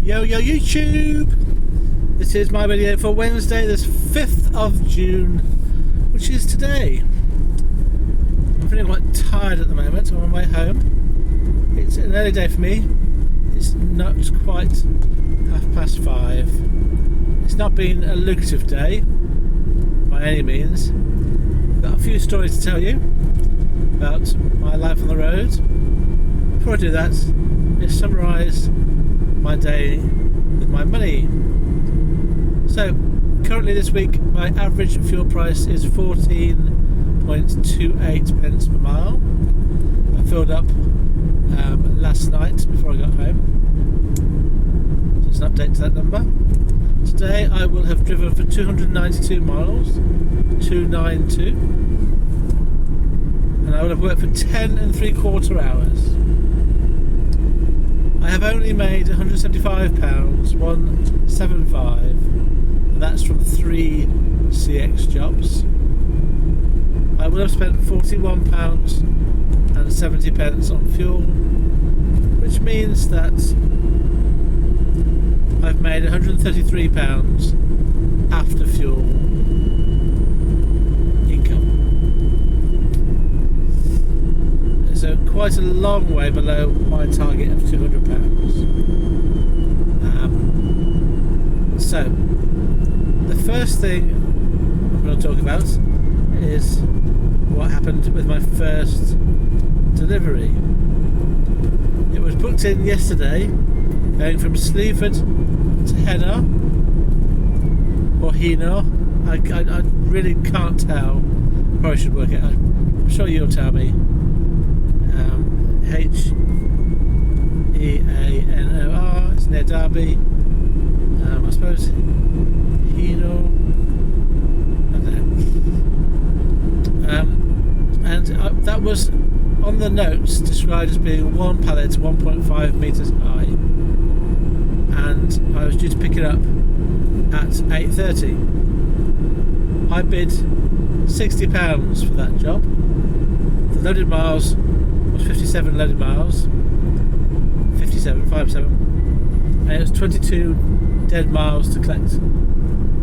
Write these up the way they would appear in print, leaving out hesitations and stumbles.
Yo YouTube! This is my video for Wednesday, this 5th of June, which is today. I'm feeling quite tired at the moment. I'm on my way home. It's an early day for me. It's not quite 5:30. It's not been a lucrative day by any means. I've got a few stories to tell you about my life on the road. Before I do that, let's summarise my day with my money. So currently this week my average fuel price is 14.28 pence per mile. I filled up last night before I got home. Just an update to that number. Today I will have driven for 292 miles, 292, and I will have worked for 10 3/4 hours. I have only made £175, 175, and that's from 3 CX jobs. I will have spent £41.70 on fuel, which means that I've made £133 after fuel income. So quite a long way below my target of £200. So the first thing I'm going to talk about is what happened with my first delivery. It was booked in yesterday, going from Sleaford to Henna or Heno. I really can't tell. Probably should work it out. I'm sure you'll tell me. Heanor. It's near Derby. I suppose Heno. I don't know. And that was on the notes described as being one pallet 1.5 metres high, and I was due to pick it up at 8:30. I bid £60 for that job. The loaded miles was 57 loaded miles, 57, and it was 22 dead miles to collect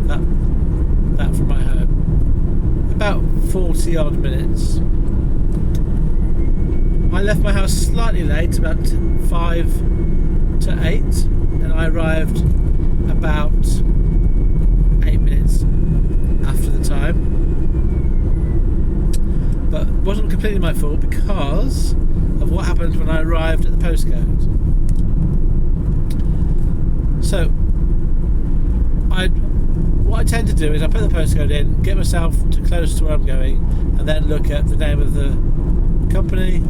that from my home. About 40 odd minutes. I left my house slightly late, about 5 to 8, and I arrived about 8 minutes after the time. But it wasn't completely my fault because of what happened when I arrived at the postcode. So what I tend to do is I put the postcode in, get myself to close to where I'm going, and then look at the name of the company,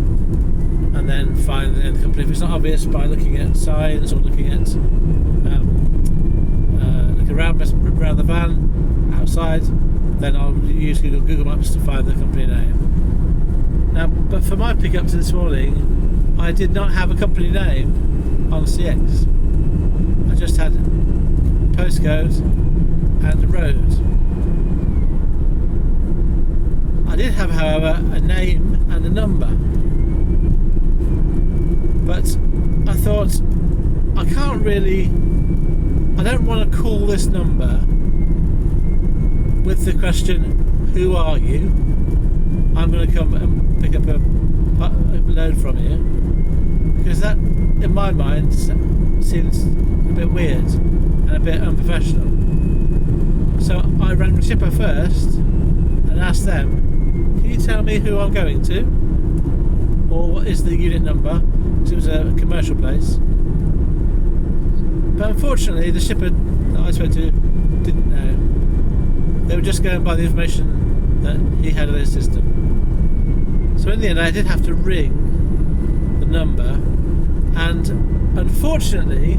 and then find the name of the company if it's not obvious by looking at signs or looking at looking around the van outside. Then I'll use Google Maps to find the company name. Now, but for my pickup to this morning, I did not have a company name on CX. I just had postcode and a road. I did have, however, a name and a number. But I thought, I don't want to call this number with the question, who are you? I'm going to come and pick up a load from you, because that, in my mind, seems a bit weird and a bit unprofessional. So I rang the shipper first and asked them, can you tell me who I'm going to, or what is the unit number, because it was a commercial place. But unfortunately the shipper that I spoke to didn't know. They were just going by the information that he had on his system. So in the end I did have to ring the number, and unfortunately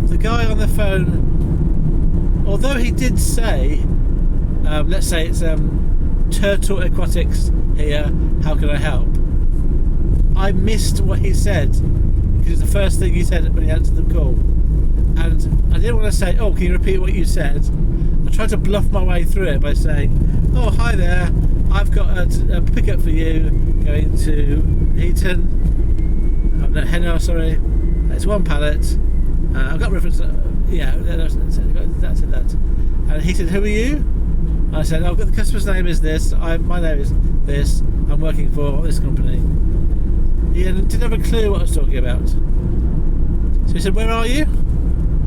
the guy on the phone, although he did say, let's say it's Turtle Aquatics here, how can I help? I missed what he said, because it's the first thing he said when he answered the call. And I didn't want to say, oh, can you repeat what you said? I tried to bluff my way through it by saying, oh, hi there, I've got a pickup for you going to Henna, sorry. It's one pallet, I've got reference. Yeah, that's that. And he said, "Who are you?" I said, "I've got the customer's name is this. My name is this. I'm working for this company." He didn't have a clue what I was talking about. So he said, "Where are you?"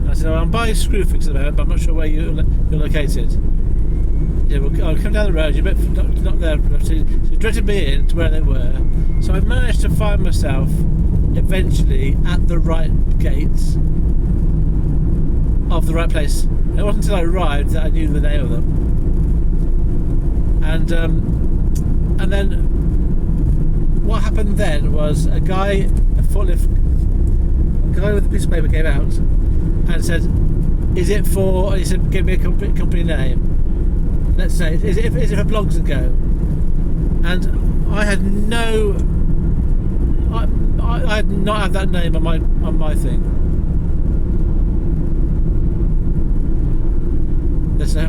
I said, "I'm by Screwfix at the moment, but I'm not sure where you're located." Yeah, well, I'll come down the road. You're not there. So he directed me in to where they were. So I managed to find myself eventually at the right gates of the right place. It wasn't until I arrived that I knew the name of them. And then what happened then was a guy with a piece of paper came out and said, "Is it for?" And he said, "Give me a company name. Let's say, is it for Blogs and Go?" And I had I had not had that name on my thing.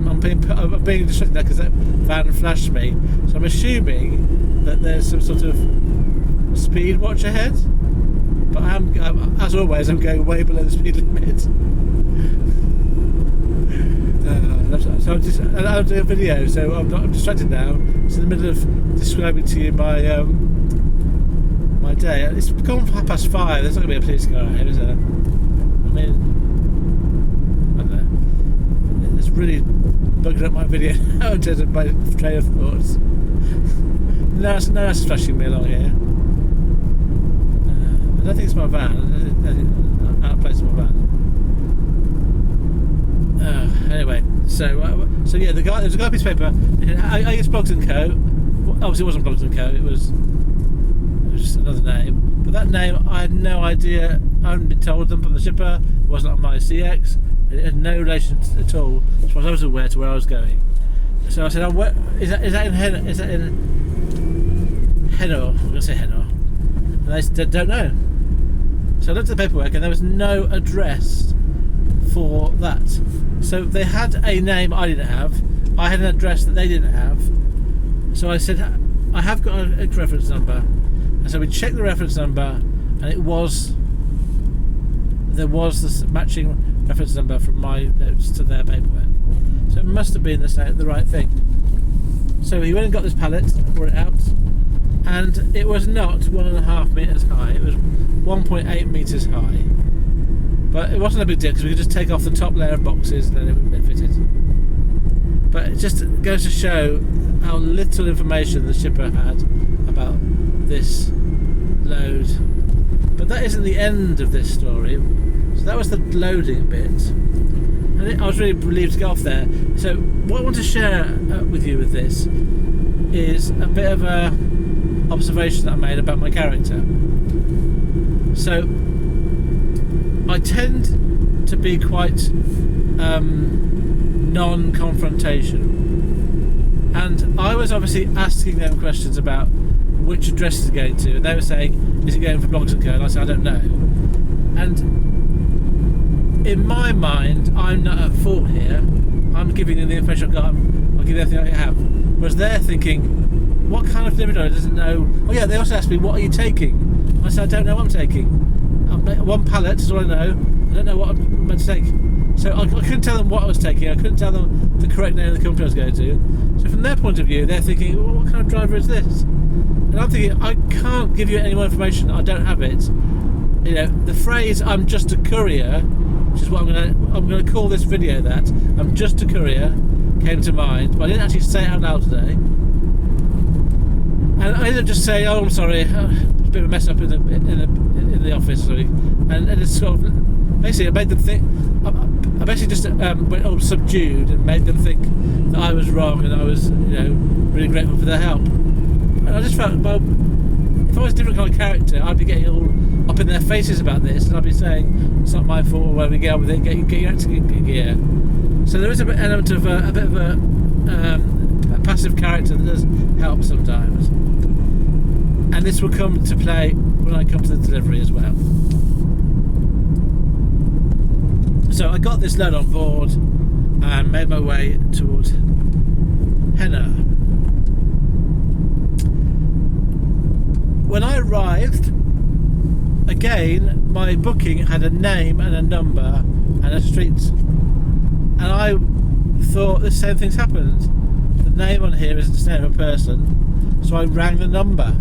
I'm being distracted now because that van flashed me. So I'm assuming that there's some sort of speed watch ahead. But as always, I'm going way below the speed limit. So I'll do a video. So I'm distracted now. It's in the middle of describing to you my my day. It's gone 5:30. There's not going to be a police car out here, is there? I mean, I don't know. It's really bugging up my video now in terms of my train of thoughts. No, it's flashing me along here. I don't think it's my van. I think out of place in my van. Anyway, so yeah, there's a guy piece of paper. I use Blogs and Co. Obviously, it wasn't Blogs and Co. It was just another name. But that name, I had no idea. I hadn't been told them from the shipper. It wasn't on my CX. It had no relation at all, as far as I was aware, to where I was going. So I said, "Is that in Henor?" I'm going to say Henor. And they said, "Don't know." So I looked at the paperwork, and there was no address for that. So they had a name I didn't have. I had an address that they didn't have. So I said, "I have got a reference number." And so we checked the reference number, and there was the matching reference number from my notes to their paperwork. So it must have been the right thing. So he went and got this pallet, brought it out, and it was not 1.5 metres high. It was 1.8 metres high. But it wasn't a big deal because we could just take off the top layer of boxes and then it would be fitted. But it just goes to show how little information the shipper had about this load. But that isn't the end of this story. So that was the loading bit. And I was really relieved to get off there. So what I want to share with you with this is a bit of a observation that I made about my character. So I tend to be quite non-confrontational, and I was obviously asking them questions about which address is it going to, and they were saying, "Is it going for Blogs and Co?" And I said, "I don't know." And in my mind, I'm not at fault here. I'm giving them the information I've got. I'll give them everything I have. Whereas they're thinking, "What kind of delivery driver doesn't know?" Oh yeah, they also asked me, "What are you taking?" I said, "I don't know what I'm taking. One pallet is all I know. I don't know what I'm meant to take." So I couldn't tell them what I was taking. I couldn't tell them the correct name of the company I was going to. So from their point of view, they're thinking, "Well, what kind of driver is this?" And I'm thinking, I can't give you any more information. I don't have it. You know, the phrase "I'm just a courier," which is what I'm going to call this video that, "I'm just a courier," came to mind, but I didn't actually say it out loud today. And I didn't just say, "Oh, I'm sorry, it's a bit of a mess up in the office," sorry. And it's sort of basically I made them think. I basically just went all subdued and made them think that I was wrong, and I was, really grateful for their help. And I just felt, well, if I was a different kind of character, I'd be getting all up in their faces about this, and I'd be saying, "It's not my fault, or whatever, get on with it, get your acting in gear." So there is an element of a bit of a passive character that does help sometimes. And this will come to play when I come to the delivery as well. So I got this load on board and made my way towards Henor. When I arrived, again, my booking had a name and a number and a street, and I thought the same thing's happened. The name on here isn't the name of a person, so I rang the number,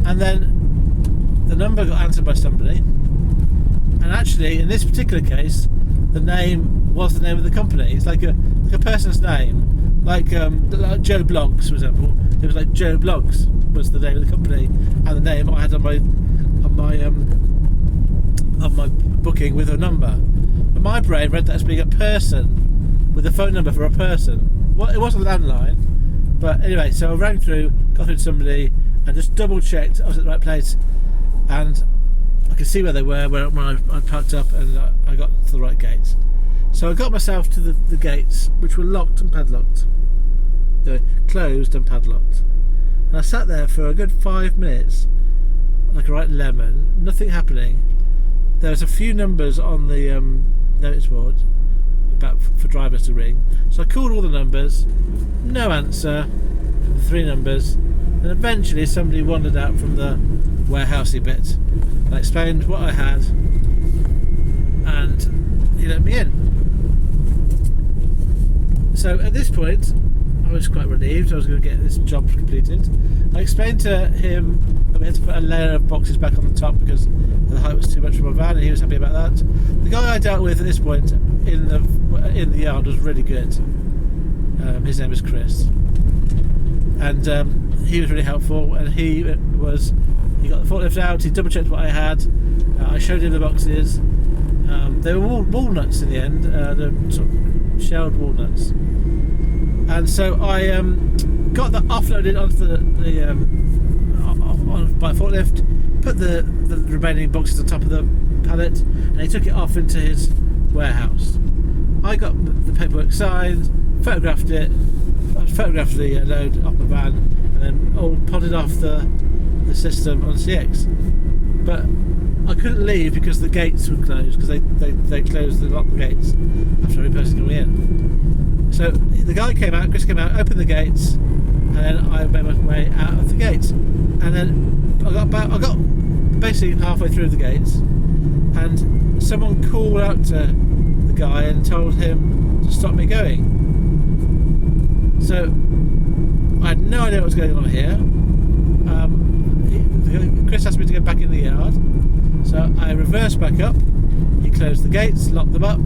and then the number got answered by somebody, and actually in this particular case the name was the name of the company. It's like a person's name, like Joe Blogs, for example. It was like Joe Blogs was the name of the company, and the name I had on my booking with a number. But my brain read that as being a person with a phone number for a person. Well, it wasn't a landline, but anyway. So I rang through, got through to somebody, and just double checked I was at the right place, and I could see where they were when I parked up, and I got to the right gates. So I got myself to the gates, which were locked and padlocked. They were closed and padlocked. And I sat there for a good 5 minutes, like a right lemon, nothing happening. There was a few numbers on the notice board for drivers to ring. So I called all the numbers, no answer, 3 numbers, and eventually somebody wandered out from the warehousey bit. And I explained what I had, and he let me in. So at this point, I was quite relieved I was going to get this job completed. I explained to him that we had to put a layer of boxes back on the top because the height was too much for my van, and he was happy about that. The guy I dealt with at this point in the yard was really good. His name was Chris, and he was really helpful. And he got the forklift out. He double checked what I had. I showed him the boxes. They were all walnuts in the end. They're sort of shelled walnuts. And so I got that offloaded onto by forklift, put the remaining boxes on top of the pallet, and he took it off into his warehouse. I got the paperwork signed, photographed it, photographed the load off my van, and then all potted off the system on CX. But I couldn't leave because the gates were closed, because they closed the locked the gates after every person coming in. So the guy came out, Chris came out, opened the gates, and then I made my way out of the gates. And then I got basically halfway through the gates, and someone called out to the guy and told him to stop me going. So I had no idea what was going on here. Chris asked me to go back in the yard, so I reversed back up. He closed the gates, locked them up,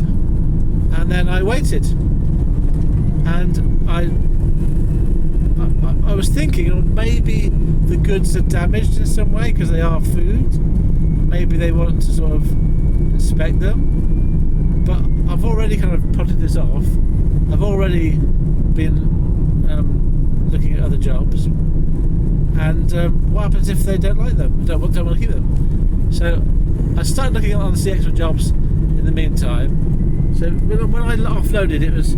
and then I waited. And I was thinking maybe the goods are damaged in some way because they are food. Maybe they want to sort of inspect them. But I've already kind of potted this off. I've already been looking at other jobs. And what happens if they don't like them? Don't want to keep them? So I started looking on the CX for jobs in the meantime. So when I offloaded, it was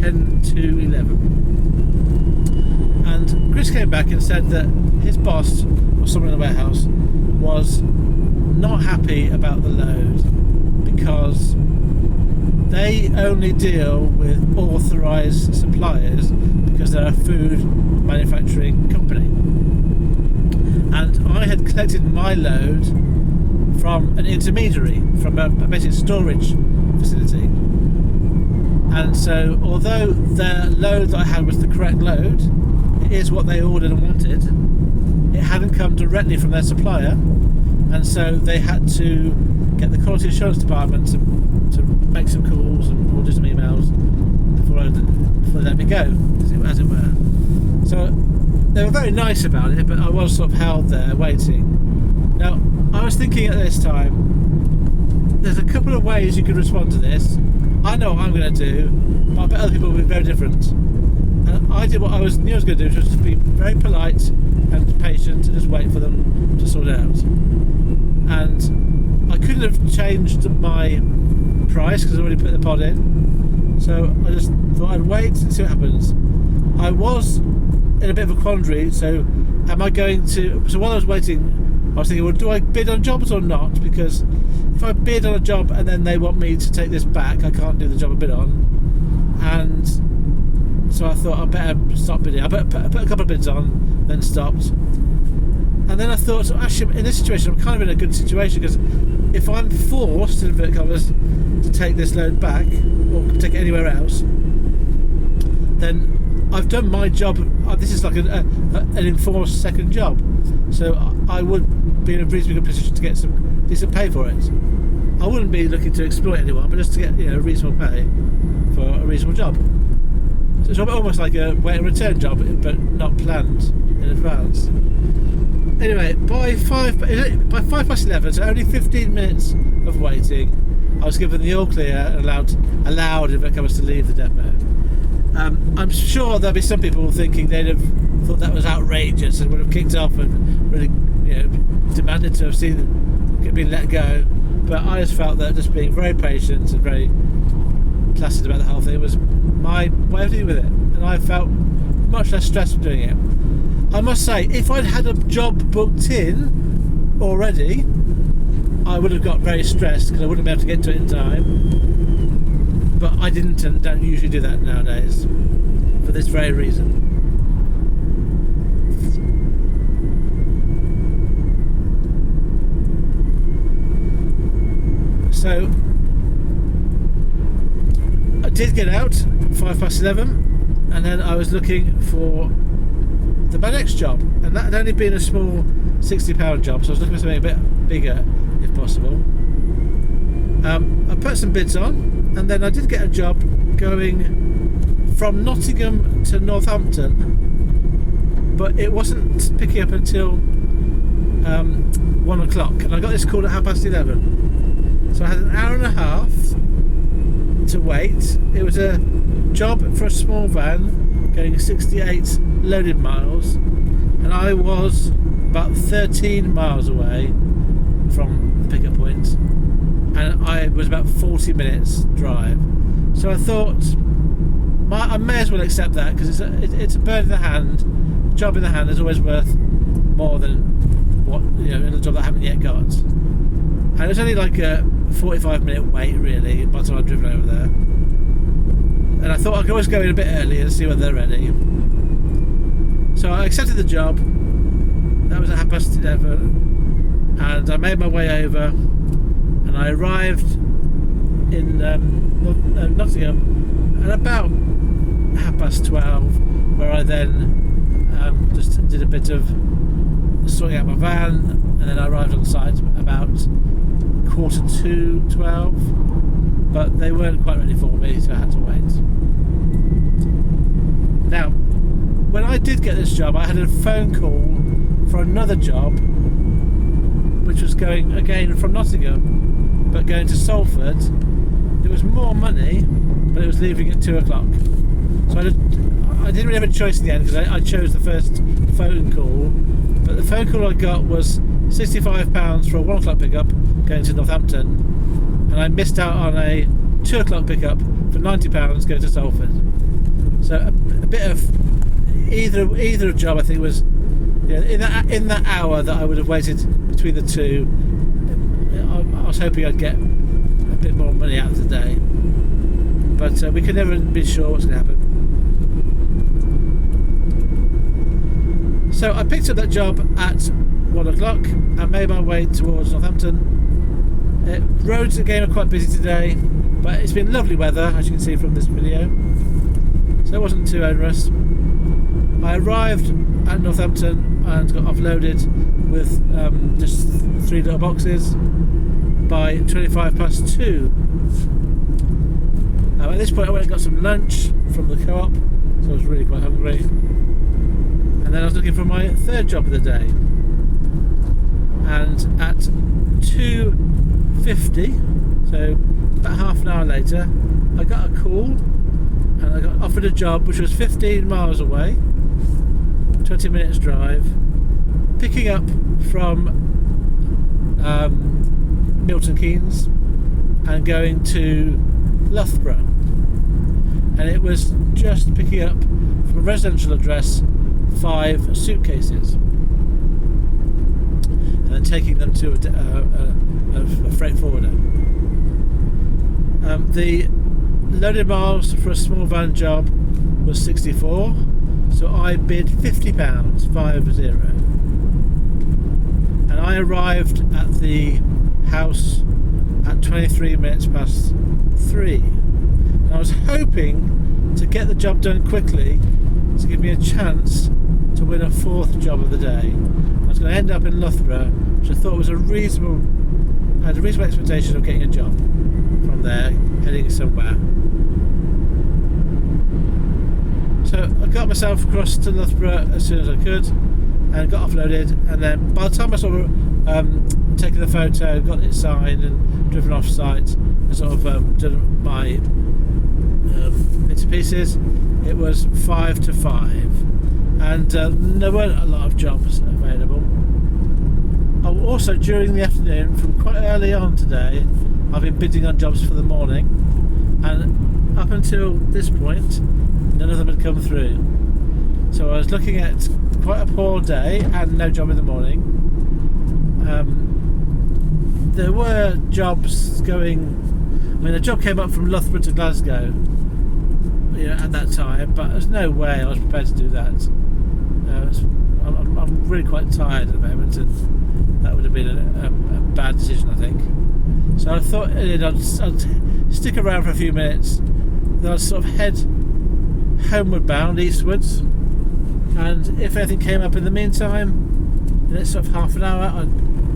10 to 11. And Chris came back and said that his boss, or someone in the warehouse, was not happy about the load because they only deal with authorised suppliers because they're a food manufacturing company. And I had collected my load from an intermediary, from a basic storage facility. And so although the load that I had was the correct load, it is what they ordered and wanted, it hadn't come directly from their supplier, and so they had to get the quality assurance department to make some calls and or do some emails before they let me go, as it were. So they were very nice about it, but I was sort of held there waiting. Now I was thinking at this time, there's a couple of ways you could respond to this. I know what I'm going to do, but I bet other people will be very different. And I did what I knew I was going to do, which was to be very polite and patient and just wait for them to sort it out. And I couldn't have changed my price because I already put the pod in. So I just thought I'd wait and see what happens. I was in a bit of a quandary, so am I going to... So while I was waiting, I was thinking, well, do I bid on jobs or not? Because if I bid on a job and then they want me to take this back, I can't do the job I bid on. And so I thought I'd better stop bidding. I put a couple of bids on, then stopped. And then I thought, so actually, in this situation, I'm kind of in a good situation, because if I'm forced, in inverted commas, to take this load back or take it anywhere else, then I've done my job. This is like an enforced second job, so I would be in a reasonably good position to get some decent pay for it. I wouldn't be looking to exploit anyone, but just to get reasonable pay for a reasonable job. So it's almost like a wait and return job, but not planned in advance. Anyway, by 11, so only 15 minutes of waiting, I was given the all clear and allowed if it comes to leave the depot. I'm sure there'll be some people thinking they'd have thought that was outrageous and would have kicked off and really, demanded to have been let go. But I just felt that just being very patient and very placid about the whole thing was my way of dealing with it, and I felt much less stressed doing it. I must say, if I'd had a job booked in already, I would have got very stressed because I wouldn't be able to get to it in time. But I didn't and don't usually do that nowadays for this very reason. So I did get out 11:05, and then I was looking for my next job, and that had only been a small £60 job, so I was looking for something a bit bigger if possible. I put some bids on, and then I did get a job going from Nottingham to Northampton, but it wasn't picking up until 1 o'clock, and I got this call at 11:30. So I had an hour and a half to wait. It was a job for a small van going 68 loaded miles, and I was about 13 miles away from the pickup point, and I was about 40 minutes drive. So I thought I may as well accept that, because it's a bird in the hand. A job in the hand is always worth more than what in a job that I haven't yet got. And it was only like a 45-minute wait, really, by the time I'd driven over there. And I thought I could always go in a bit early and see whether they're ready. So I accepted the job. That was at 11:30, and I made my way over, and I arrived in Nottingham at about 12:30, where I then just did a bit of sorting out my van, and then I arrived on site about 11:45, but they weren't quite ready for me, so I had to wait. Now, when I did get this job, I had a phone call for another job, which was going again from Nottingham, but going to Salford. It was more money, but it was leaving at 2 o'clock. So I didn't really have a choice in the end, because I chose the first phone call, but the phone call I got was £65 for a 1 o'clock pickup going to Northampton, and I missed out on a 2 o'clock pickup for £90 going to Salford. So a bit of either job, I think, was in that hour that I would have waited between the two. I was hoping I'd get a bit more money out of the day, but we could never be sure what's going to happen. So I picked up that job at 1 o'clock and made my way towards Northampton. Roads again are quite busy today, but it's been lovely weather, as you can see from this video, so it wasn't too onerous. I arrived at Northampton and got offloaded with just 3 little boxes by 2. At this point I went and got some lunch from the co-op, so I was really quite hungry, and then I was looking for my third job of the day, and at 2:50, so about half an hour later, I got a call and I got offered a job which was 15 miles away, 20 minutes drive, picking up from Milton Keynes and going to Loughborough, and it was just picking up from a residential address 5 suitcases and then taking them to a freight forwarder. The loaded miles for a small van job was 64, so I bid £50, 50. and I arrived at the house at 23 minutes past 3. And I was hoping to get the job done quickly to give me a chance to win a 4th job of the day. I was going to end up in Loughborough, which I thought was I had a reasonable expectation of getting a job from there, heading somewhere. So I got myself across to Loughborough as soon as I could and got offloaded, and then by the time I sort of taken the photo, got it signed and driven off site and sort of done my bits and pieces, it was 5 to 5, and there weren't a lot of jobs available. Also during the afternoon, from quite early on today, I've been bidding on jobs for the morning, and up until this point none of them had come through. So I was looking at quite a poor day and no job in the morning. There were jobs going. I mean, a job came up from Loughborough to Glasgow, at that time, but there's no way I was prepared to do that. I'm really quite tired at the moment, and that would have been a bad decision, I think. So I thought I'd stick around for a few minutes, then I'd sort of head homeward bound, eastwards, and if anything came up in the meantime, in the next sort of half an hour,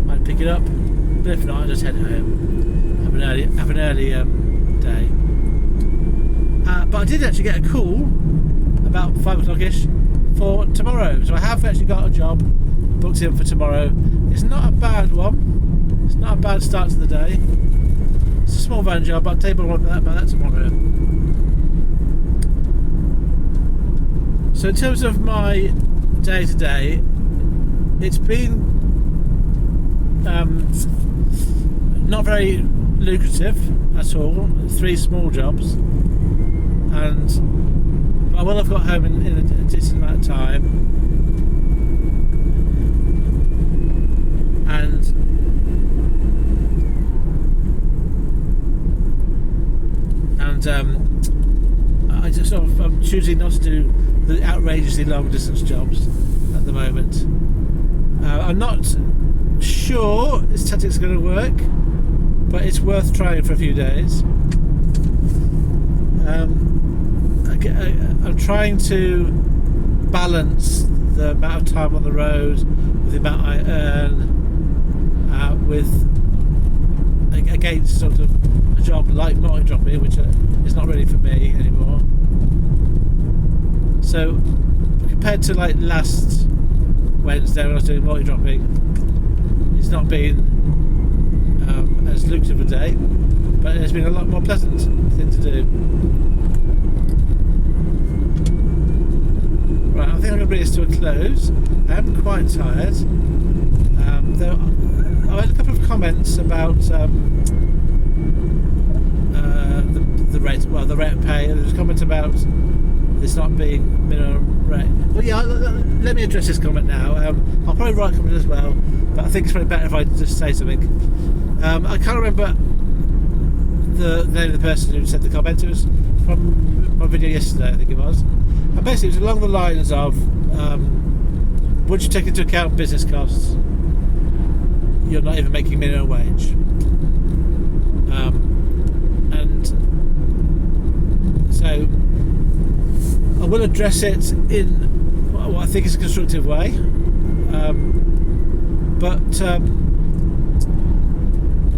I'd pick it up, but if not, I'd just head home, have an early day. But I did actually get a call about 5 o'clock-ish for tomorrow, so I have actually got a job booked in for tomorrow. It's not a bad one, it's not a bad start to the day. It's a small van job, but I'll tell you more about that tomorrow. So in terms of my day-to-day, it's been not very lucrative at all. 3 small jobs, and I will have got home in a decent amount of time, and I just sort of I'm choosing not to do the outrageously long distance jobs at the moment. I'm not sure this tactic's going to work, but it's worth trying for a few days. I'm trying to balance the amount of time on the road with the amount I earn against sort of a job like multi-dropping, which is not really for me anymore. So compared to like last Wednesday when I was doing multi-dropping, it's not been as lucrative a day, but it's been a lot more pleasant thing to do. Right, I think I'm going to bring this to a close. I am quite tired. I had a couple of comments about the rate of pay. There was a comment about this not being minimum rate. Well, yeah, let me address this comment now. I'll probably write a comment as well, but I think it's probably better if I just say something. I can't remember the name of the person who said the comment. It was from my video yesterday, I think it was. And basically it was along the lines of, once you take into account business costs, you're not even making minimum wage. And so I will address it in what I think is a constructive way, but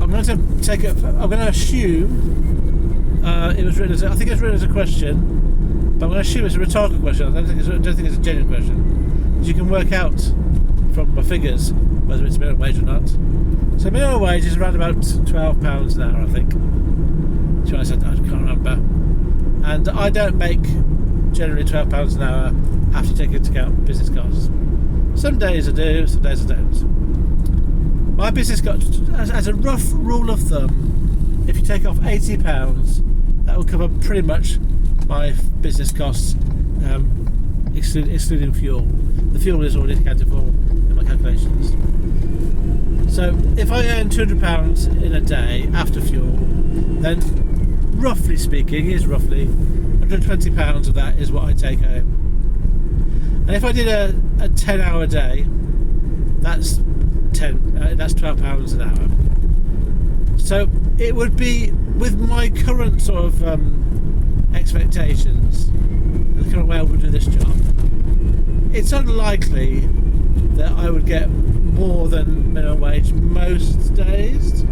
I'm going to assume it was written as I think it's written as a question, but I'm going to assume it's a rhetorical question. I don't think it's a genuine question. You can work out from my figures whether it's minimum wage or not. So minimum wage is around about £12 an hour, I think. To be honest, I can't remember. And I don't make generally £12 an hour after taking into account business costs. Some days I do, some days I don't. My business costs, as a rough rule of thumb, if you take off £80, that will cover pretty much my business costs, excluding fuel. The fuel is already accounted for in my calculations. So if I earn £200 in a day after fuel, then roughly speaking, £120 of that is what I take home. And if I did a 10-hour day, that's that's £12 an hour. So it would be, with my current sort of expectations, the current way I would do this job, it's unlikely that I would get more than minimum wage most days.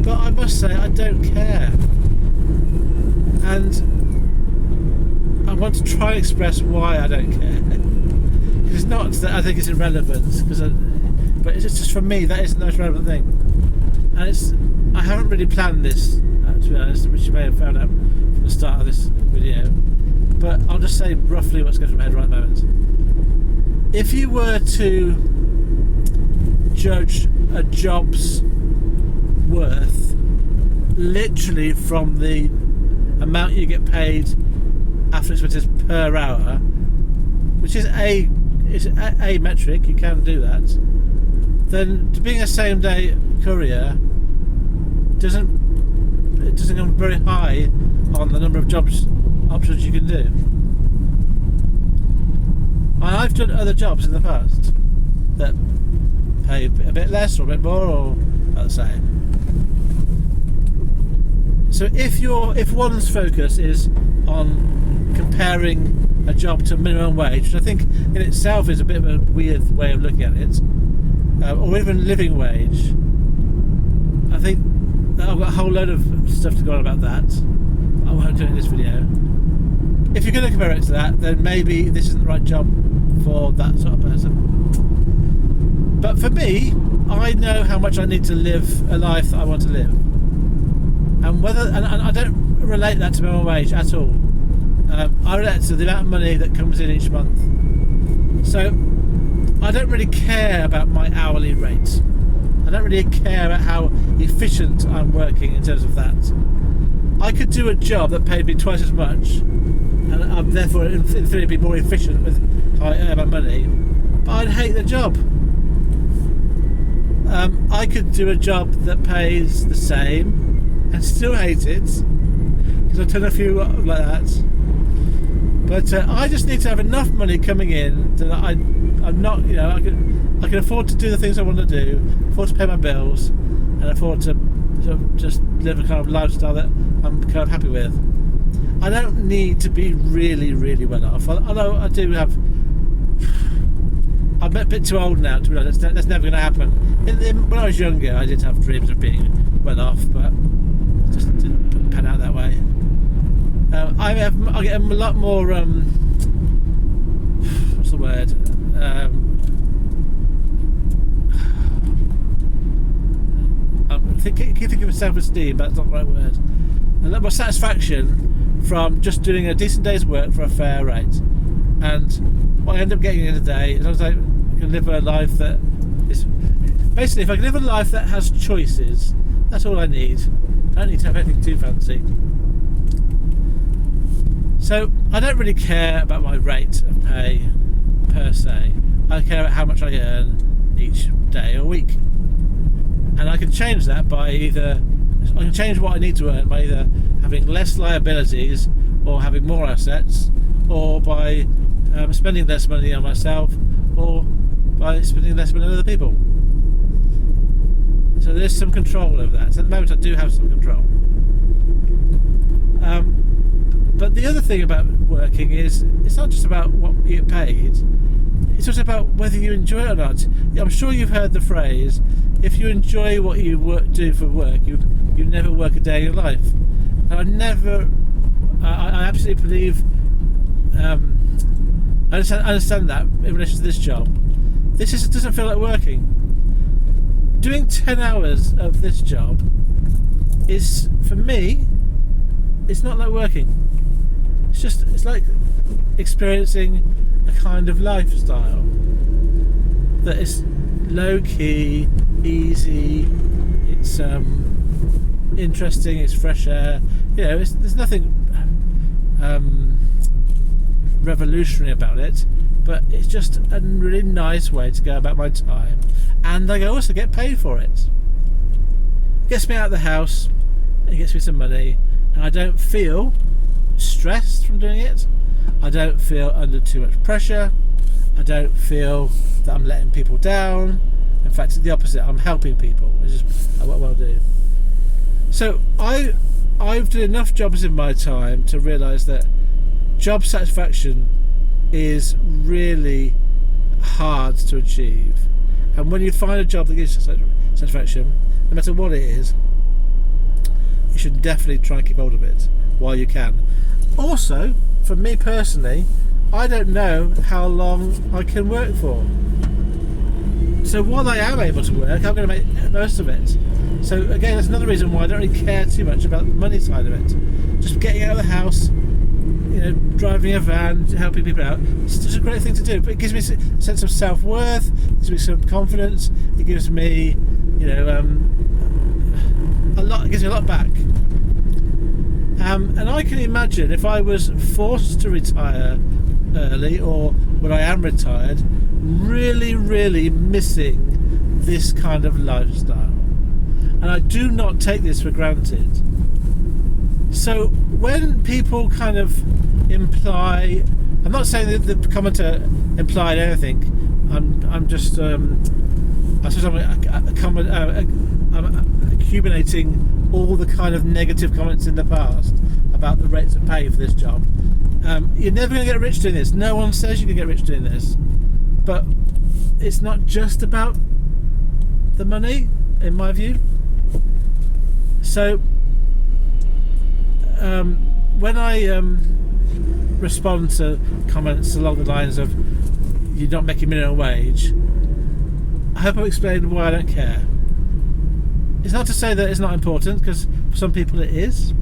But I must say, I don't care. And I want to try and express why I don't care. It's not that I think it's irrelevant, but it's just, for me, that is the most relevant thing. And I haven't really planned this, to be honest, which you may have found out from the start of this video. But I'll just say roughly what's going through my head right at the moment. If you were to judge a job's worth literally from the amount you get paid after expenses per hour, which is a metric, you can do that, then being a same day courier doesn't come very high on the number of jobs options you can do. And I've done other jobs in the past that pay a bit less or a bit more or about the same. So if one's focus is on comparing a job to minimum wage, which I think in itself is a bit of a weird way of looking at it, or even living wage, I think I've got a whole load of stuff to go on about that. I won't do it in this video. If you're going to compare it to that, then maybe this isn't the right job for that sort of person. But for me, I know how much I need to live a life that I want to live, and I don't relate that to minimum wage at all. I relate it to the amount of money that comes in each month. So I don't really care about my hourly rate. I don't really care about how efficient I'm working in terms of that. I could do a job that paid me twice as much, and I'm therefore in theory be more efficient with how I earn my money, but I'd hate the job. I could do a job that pays the same and still hate it, because I've done a few like that. But I just need to have enough money coming in that I'm not, I can afford to do the things I want to do, afford to pay my bills, and afford to sort of just live a kind of lifestyle that I'm kind of happy with. I don't need to be really, really well off. I know I do have. I'm a bit too old now to be honest. That's never going to happen. When I was younger, I did have dreams of being well off, but it just didn't pan out that way. I get a lot more. What's the word? I keep thinking of self-esteem, but that's not the right word. A lot more satisfaction from just doing a decent day's work for a fair rate. And what I end up getting in a day, as long as I can live a life that is basically, if I can live a life that has choices, that's all I need. I don't need to have anything too fancy. So I don't really care about my rate of pay per se. I care about how much I earn each day or week, and I can change that by I can change what I need to earn by either having less liabilities or having more assets, or by spending less money on myself, or by spending less money on other people. So there's some control over that. So at the moment I do have some control. But the other thing about working is it's not just about what you get paid, it's also about whether you enjoy it or not. I'm sure you've heard the phrase, if you enjoy what you do for work, you never work a day in your life. And I absolutely believe, I understand that in relation to this job. This doesn't feel like working. Doing 10 hours of this job is, for me, it's not like working. It's like experiencing a kind of lifestyle that is low key, easy, it's interesting, it's fresh air. There's nothing revolutionary about it, but it's just a really nice way to go about my time, and I also get paid for it. It gets me out of the house, it gets me some money, and I don't feel stressed from doing it. I don't feel under too much pressure. I don't feel that I'm letting people down. In fact, it's the opposite. I'm helping people, which is what I want to do. So I've done enough jobs in my time to realise that job satisfaction is really hard to achieve. And when you find a job that gives satisfaction, no matter what it is, you should definitely try and keep hold of it while you can. Also, for me personally, I don't know how long I can work for. So while I am able to work, I'm going to make the most of it. So again, that's another reason why I don't really care too much about the money side of it. Just getting out of the house, driving a van, helping people out, it's just a great thing to do. But it gives me a sense of self-worth, it gives me some confidence, it gives me, a lot. It gives me a lot back. And I can imagine if I was forced to retire early, or when I am retired, really, really missing this kind of lifestyle. And I do not take this for granted. So when people kind of imply, I'm not saying that the commenter implied anything. I'm just I suppose I'm accumulating all the kind of negative comments in the past about the rates of pay for this job. You're never going to get rich doing this. No one says you can get rich doing this. But it's not just about the money, in my view. So when I respond to comments along the lines of you're not making minimum wage, I hope I've explained why I don't care. It's not to say that it's not important, because for some people it is,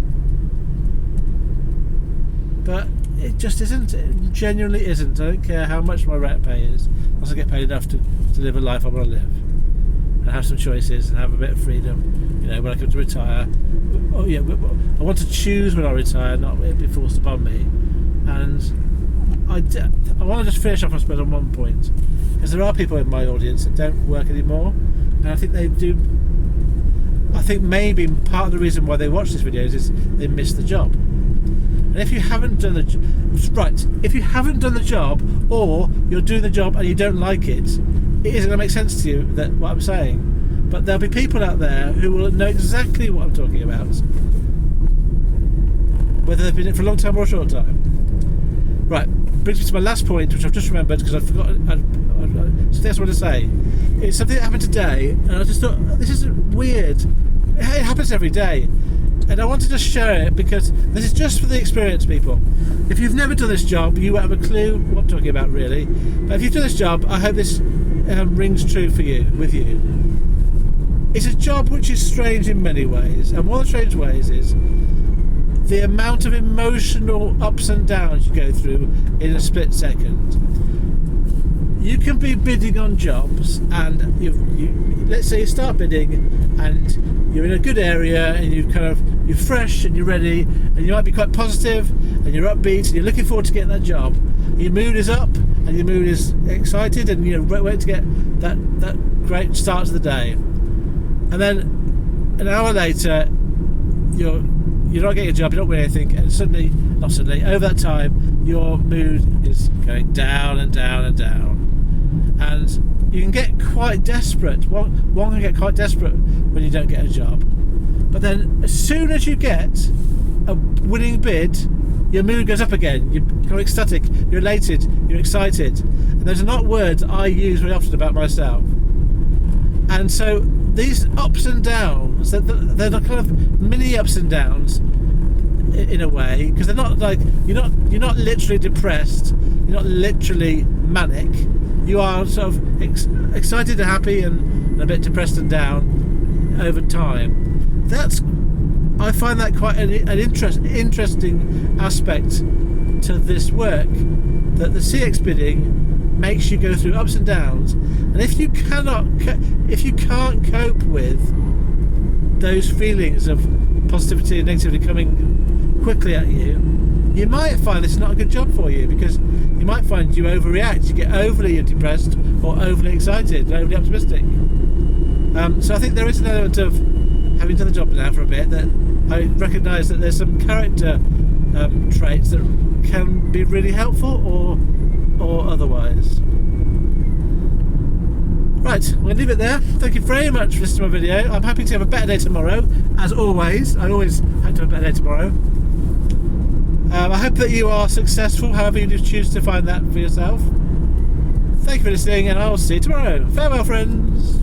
but it just isn't. It genuinely isn't. I don't care how much my rate of pay is, once I get paid enough to live a life I want to live and have some choices and have a bit of freedom. When I come to retire, I want to choose when I retire, not be forced upon me. And I want to just finish off, I suppose, on one point, because there are people in my audience that don't work anymore, and I think they do. I think maybe part of the reason why they watch these videos is they miss the job. And if you haven't done the job, or you're doing the job and you don't like it, it isn't going to make sense to you that what I'm saying. But there'll be people out there who will know exactly what I'm talking about, whether they've been in it for a long time or a short time. Right, brings me to my last point, which I've just remembered because I've forgotten. Something else I want to say. It's something that happened today, and I just thought, this is weird. It happens every day. And I wanted to share it because this is just for the experienced people. If you've never done this job, you won't have a clue what I'm talking about, really. But if you've done this job, I hope this rings true for you, with you. It's a job which is strange in many ways, and one of the strange ways is the amount of emotional ups and downs you go through in a split second. You can be bidding on jobs, and you let's say you start bidding, and you're in a good area, and you're fresh and you're ready, and you might be quite positive, and you're upbeat, and you're looking forward to getting that job. Your mood is up, and your mood is excited, and you're waiting to get that great start to the day. And then an hour later, you're not getting a job, you're not winning anything, and over that time, your mood is going down and down and down. And you can get quite desperate. One can get quite desperate when you don't get a job. But then as soon as you get a winning bid, your mood goes up again. You're kind of ecstatic, you're elated, you're excited. And those are not words I use very often about myself. And so these ups and downs, they're kind of mini ups and downs in a way, because they're not like, you're not literally depressed, you're not literally manic. You are sort of excited and happy and a bit depressed and down over time. I find that quite an interesting aspect to this work, that the CX bidding makes you go through ups and downs, and if you can't cope with those feelings of positivity and negativity coming quickly at you, you might find this is not a good job for you, because you might find you overreact, you get overly depressed or overly excited, overly optimistic. So I think there is an element of, having done the job now for a bit, that I recognise that there's some character traits that can be really helpful or otherwise. Right, I'm going to leave it there. Thank you very much for listening to my video. I'm happy to have a better day tomorrow, as always. I always hope to have a better day tomorrow. I hope that you are successful, however you choose to find that for yourself. Thank you for listening, and I'll see you tomorrow. Farewell, friends.